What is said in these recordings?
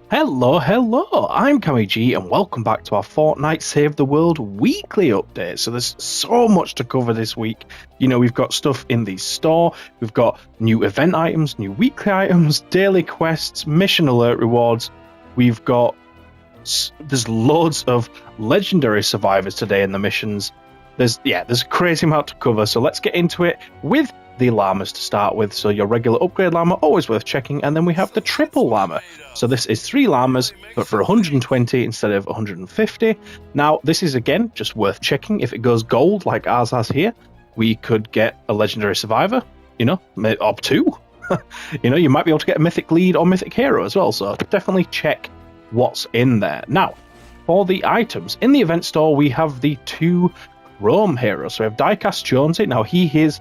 Hello, I'm CammyG and welcome back to our Fortnite Save the World weekly update. So there's so much to cover this week. You know, we've got stuff in the store, we've got new event items, new weekly items, daily quests, mission alert rewards. There's loads of legendary survivors today in the missions. There's a crazy amount to cover, so let's get into it with the llamas to start with. So your regular upgrade llama, always worth checking, and then we have the triple llama. So this is 3 llamas, but for 120 instead of 150. Now, this is, again, just worth checking. If it goes gold, like ours has here, we could get a legendary survivor, or 2. You might be able to get a mythic lead or mythic hero as well, so definitely check what's in there. Now, for the items, in the event store, we have the 2 Rome heroes. So we have Diecast Jonesy. Now, he is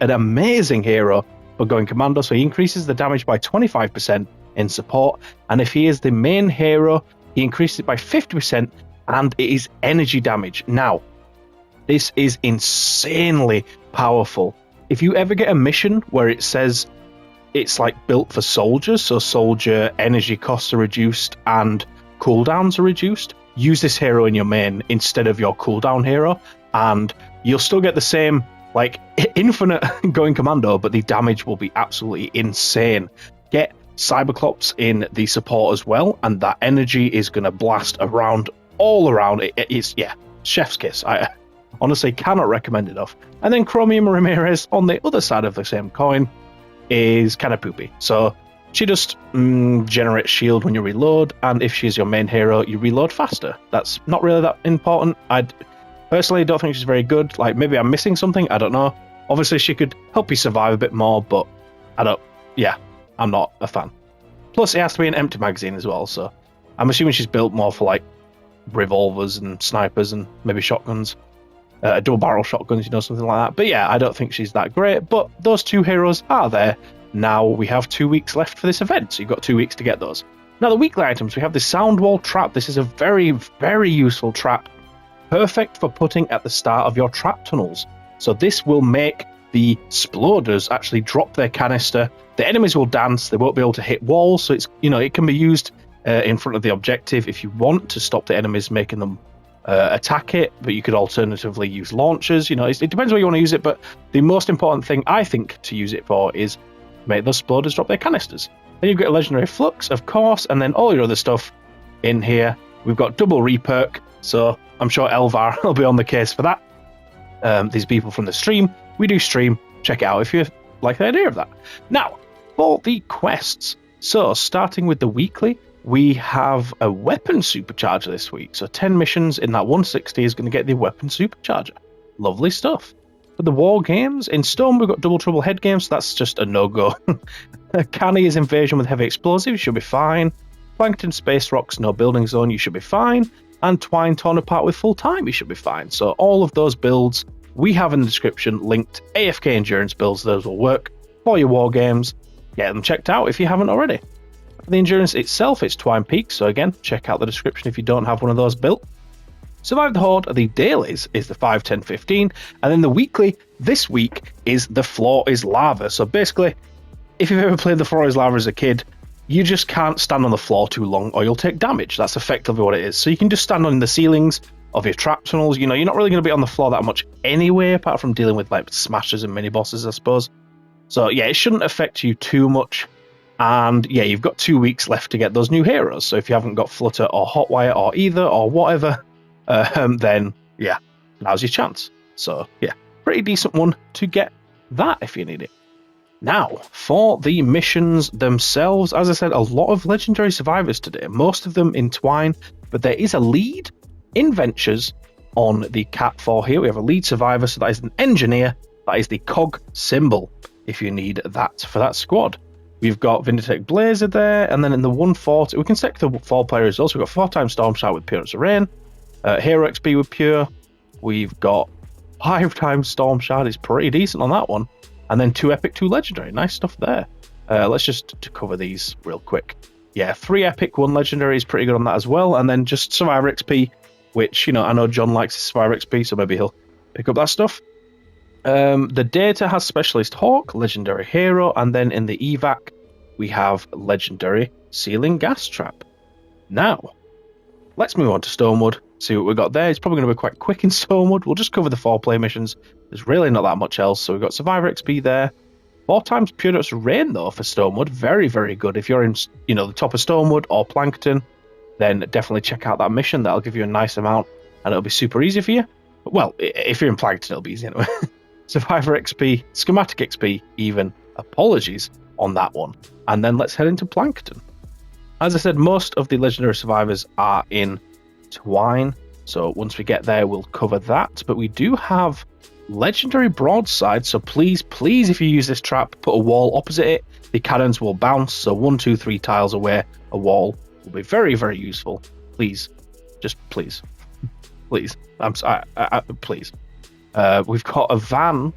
an amazing hero for going commando, so he increases the damage by 25% in support, and if he is the main hero, he increases it by 50%, and it is energy damage. Now, this is insanely powerful. If you ever get a mission where it says it's like built for soldiers, so soldier energy costs are reduced and cooldowns are reduced, use this hero in your main instead of your cooldown hero, and you'll still get the same, like, infinite going commando, but the damage will be absolutely insane. Get Cyberclops in the support as well, and that energy is going to blast around, all around. It's chef's kiss. I honestly cannot recommend enough. And then Chromium Ramirez, on the other side of the same coin, is kind of poopy. So she just generates shield when you reload, and if she's your main hero, you reload faster. That's not really that important. Personally, don't think she's very good. Like, maybe I'm missing something, I don't know. Obviously, she could help you survive a bit more, but I'm not a fan. Plus, it has to be an empty magazine as well, so I'm assuming she's built more for, like, revolvers and snipers and maybe shotguns. Double barrel shotguns, something like that. But yeah, I don't think she's that great, but those 2 heroes are there. Now, we have 2 weeks left for this event, so you've got 2 weeks to get those. Now, the weekly items, we have the Sound Wall Trap. This is a very, very useful trap. Perfect for putting at the start of your trap tunnels. So this will make the exploders actually drop their canister. The enemies will dance, they won't be able to hit walls, so it can be used in front of the objective if you want to stop the enemies making them attack it, but you could alternatively use launchers. It depends where you want to use it, but the most important thing I think to use it for is make those exploders drop their canisters. Then you've got a legendary flux, of course, and then all your other stuff in here. We've got double reperk, so I'm sure Elvar will be on the case for that. These people from the stream, we do stream, check it out if you like the idea of that. Now, for the quests, so starting with the weekly, we have a weapon supercharger this week. So 10 missions in that 160 is going to get the weapon supercharger. Lovely stuff. For the war games, in Storm we've got Double Trouble head games, so that's just a no-go. Canny is Invasion with heavy explosives, should be fine. Plankton Space Rocks, no building zone, you should be fine. And Twine Torn Apart with full time, you should be fine. So all of those builds we have in the description linked. AFK endurance builds, those will work for your war games. Get them checked out if you haven't already. For the endurance itself, it's Twine Peak, so again, check out the description if you don't have one of those built. Survive the Horde, the dailies is the 5, 10, 15, and then the weekly this week is the Floor is Lava. So basically, if you've ever played the Floor is Lava as a kid, you just can't stand on the floor too long or you'll take damage. That's effectively what it is. So you can just stand on the ceilings of your trap tunnels. You're not really going to be on the floor that much anyway, apart from dealing with like smashers and mini bosses, I suppose. So yeah, it shouldn't affect you too much. And yeah, you've got 2 weeks left to get those new heroes. So if you haven't got Flutter or Hotwire or either or whatever, then yeah, now's your chance. So yeah, pretty decent one to get that if you need it. Now, for the missions themselves, as I said, a lot of legendary survivors today, most of them in Twine, but there is a lead in Ventures on the Cat 4 here. We have a lead survivor, so that is an engineer, that is the cog symbol, if you need that for that squad. We've got Vindicate Blazer there, and then in the 140, we can stick the 4 players also. We've got 4x Storm Shout with Appearance of Rain, Hero XP with Pure, we've got 5x Storm Shard, is pretty decent on that one. And then 2 epic, 2 legendary. Nice stuff there. Let's just to cover these real quick. Yeah, 3 epic, 1 legendary is pretty good on that as well. And then just Survivor XP, which, I know John likes his Survivor XP, so maybe he'll pick up that stuff. The data has Specialist Hawk, Legendary Hero, and then in the evac, we have legendary ceiling gas trap. Now, let's move on to Stonewood, see what we got there. It's probably going to be quite quick in Stonewood. We'll just cover the 4-play missions. There's really not that much else. So we've got Survivor XP there. 4 times Pure Dust Rain, though, for Stonewood. Very, very good. If you're in, the top of Stonewood or Plankton, then definitely check out that mission. That'll give you a nice amount, and it'll be super easy for you. Well, if you're in Plankton, it'll be easy anyway. Survivor XP, Schematic XP, even. Apologies on that one. And then let's head into Plankton. As I said, most of the legendary survivors are in Twine, so once we get there, we'll cover that. But we do have legendary broadside, so please, if you use this trap, put a wall opposite it. The cannons will bounce, so 1, 2, 3 tiles away, a wall will be very, very useful. Please, just please, please. I'm sorry, please. We've got a van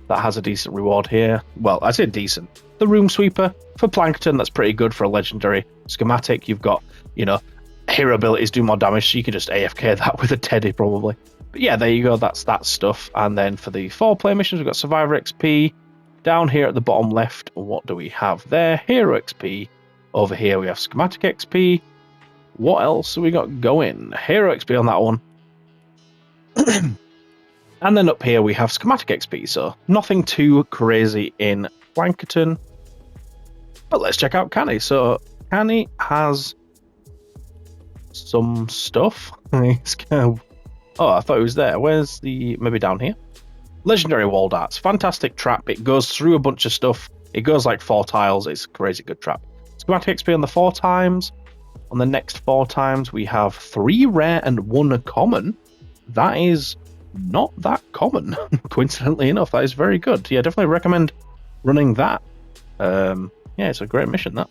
that has a decent reward here. Well, I say decent. The Room Sweeper for Plankton, that's pretty good for a legendary. Schematic, you've got, hero abilities do more damage, so you can just AFK that with a Teddy probably. But yeah, there you go, that's that stuff. And then for the 4-play missions, we've got Survivor XP. Down here at the bottom left, what do we have there? Hero XP. Over here we have Schematic XP. What else have we got going? Hero XP on that one. And then up here we have Schematic XP, so nothing too crazy in Plankerton. But let's check out Canny. So Canny has some stuff. Oh, I thought it was there. Where's the... maybe down here? Legendary wall darts. Fantastic trap. It goes through a bunch of stuff. It goes like 4 tiles. It's a crazy good trap. Schematic XP on the 4 times. On the next 4 times, we have 3 rare and 1 common. That is not that common, coincidentally enough. That is very good. Yeah, definitely recommend running that. Yeah, it's a great mission, that.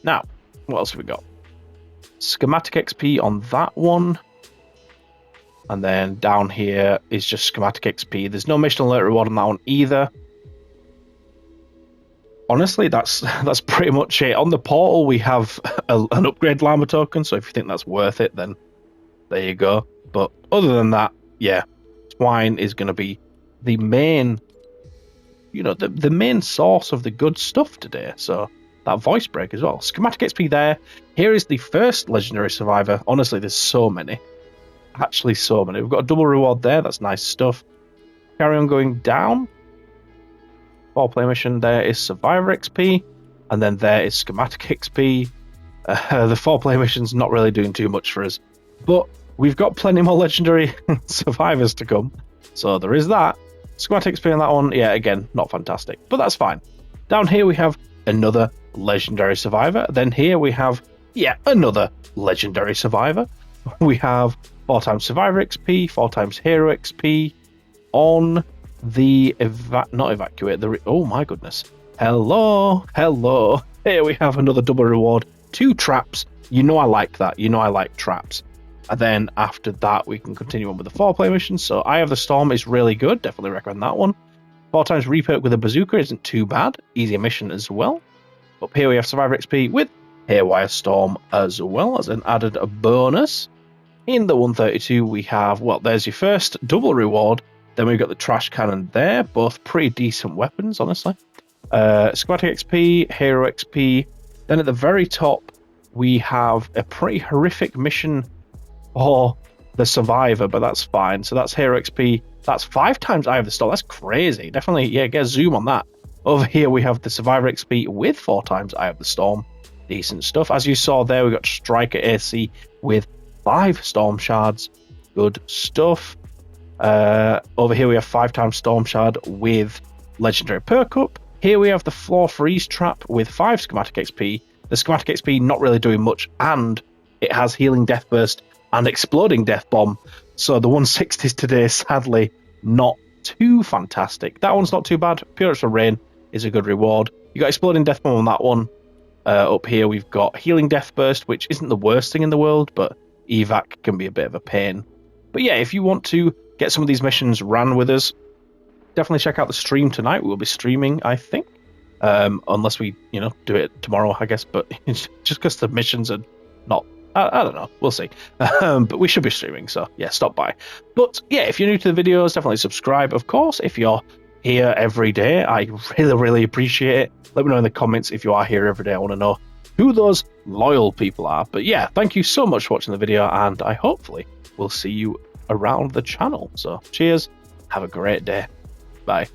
Now, what else have we got? Schematic XP on that one. And then down here is just Schematic XP. There's no mission alert reward on that one either. Honestly, that's pretty much it. On the portal, we have an upgrade llama token, so if you think that's worth it, then there you go. But other than that, yeah, Twine is going to be the main, the main source of the good stuff today. So that voice break as well. Schematic XP there. Here is the first legendary survivor. Honestly, there's so many. Actually, so many. We've got a double reward there. That's nice stuff. Carry on going down. 4-play mission there is Survivor XP, and then there is Schematic XP. The 4-play mission's not really doing too much for us, but we've got plenty more legendary survivors to come, so there is that. Schematic XP on that one, yeah, again, not fantastic, but that's fine. Down here we have another legendary survivor. Then here we have, another legendary survivor. We have 4 times Survivor XP, 4 times Hero XP on the not evacuate, oh my goodness. Hello. Here we have another double reward. 2 traps. I like that. I like traps. And then after that, we can continue on with the 4-play mission. So Eye of the Storm is really good. Definitely recommend that one. 4 times Reperk with a bazooka isn't too bad. Easy mission as well. Up here we have Survivor XP with Haywire Storm as well as an added bonus. In the 132, we have, there's your first double reward. Then we've got the trash cannon there. Both pretty decent weapons, honestly. Schematic XP, Hero XP. Then at the very top, we have a pretty horrific mission for the survivor, but that's fine. So that's Hero XP. That's 5 times Eye of the Storm. That's crazy. Definitely, get a zoom on that. Over here, we have the Survivor XP with 4 times Eye of the Storm. Decent stuff. As you saw there, we got Striker AC with 5 Storm Shards. Good stuff. Over here we have 5 times Storm Shard with Legendary Perk Up. Here we have the Floor Freeze Trap with 5 Schematic XP. The Schematic XP not really doing much, and it has Healing Death Burst and Exploding Death Bomb. So the 160s today, sadly, not too fantastic. That one's not too bad. Pure for Rain is a good reward. You got Exploding Death Bomb on that one. Up here we've got Healing Death Burst, which isn't the worst thing in the world, but evac can be a bit of a pain. But yeah, if you want to get some of these missions ran with us, definitely check out the stream tonight. We'll be streaming, I think, unless we do it tomorrow, I guess, but it's just because the missions are not, I don't know, we'll see. But we should be streaming, so yeah, stop by. But yeah, if you're new to the videos, definitely subscribe, of course. If you're here every day. I really appreciate it. Let me know in the comments if you are here every day. I want to know who those loyal people are. But yeah, thank you so much for watching the video, and I hopefully will see you around the channel. So cheers, have a great day, bye.